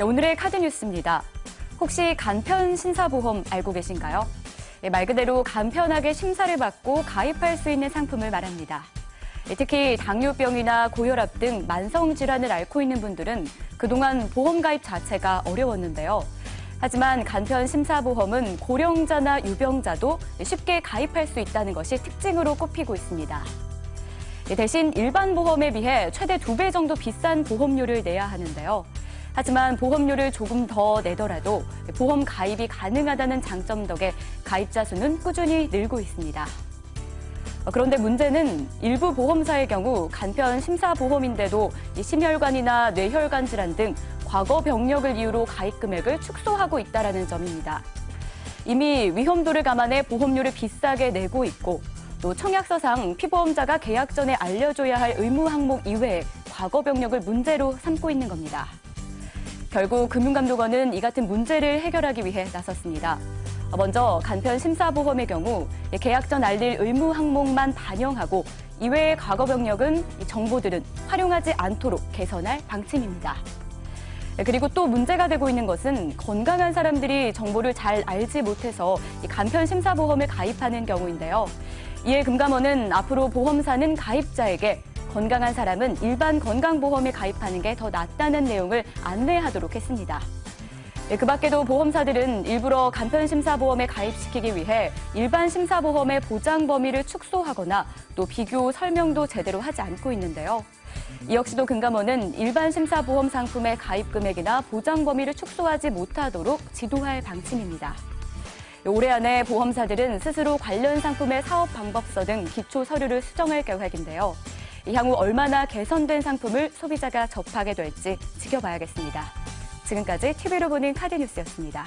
자, 오늘의 카드뉴스입니다. 혹시 간편 신사보험 알고 계신가요? 말 그대로 간편하게 심사를 받고 가입할 수 있는 상품을 말합니다. 특히 당뇨병이나 고혈압 등 만성질환을 앓고 있는 분들은 그동안 보험 가입 자체가 어려웠는데요. 하지만 간편 심사보험은 고령자나 유병자도 쉽게 가입할 수 있다는 것이 특징으로 꼽히고 있습니다. 대신 일반 보험에 비해 최대 2배 정도 비싼 보험료를 내야 하는데요. 하지만 보험료를 조금 더 내더라도 보험 가입이 가능하다는 장점 덕에 가입자 수는 꾸준히 늘고 있습니다. 그런데 문제는 일부 보험사의 경우 간편 심사보험인데도 심혈관이나 뇌혈관 질환 등 과거 병력을 이유로 가입 금액을 축소하고 있다는 점입니다. 이미 위험도를 감안해 보험료를 비싸게 내고 있고 또 청약서상 피보험자가 계약 전에 알려줘야 할 의무 항목 이외에 과거 병력을 문제로 삼고 있는 겁니다. 결국 금융감독원은 이 같은 문제를 해결하기 위해 나섰습니다. 먼저 간편 심사보험의 경우 계약 전 알릴 의무 항목만 반영하고 이외의 과거 병력은 정보들은 활용하지 않도록 개선할 방침입니다. 그리고 또 문제가 되고 있는 것은 건강한 사람들이 정보를 잘 알지 못해서 간편 심사보험을 가입하는 경우인데요. 이에 금감원은 앞으로 보험사는 가입자에게 건강한 사람은 일반 건강보험에 가입하는 게 더 낫다는 내용을 안내하도록 했습니다. 그 밖에도 보험사들은 일부러 간편 심사보험에 가입시키기 위해 일반 심사보험의 보장 범위를 축소하거나 또 비교 설명도 제대로 하지 않고 있는데요. 이 역시도 금감원은 일반 심사보험 상품의 가입 금액이나 보장 범위를 축소하지 못하도록 지도할 방침입니다. 올해 안에 보험사들은 스스로 관련 상품의 사업 방법서 등 기초 서류를 수정할 계획인데요. 향후 얼마나 개선된 상품을 소비자가 접하게 될지 지켜봐야겠습니다. 지금까지 TV로 보는 카드뉴스였습니다.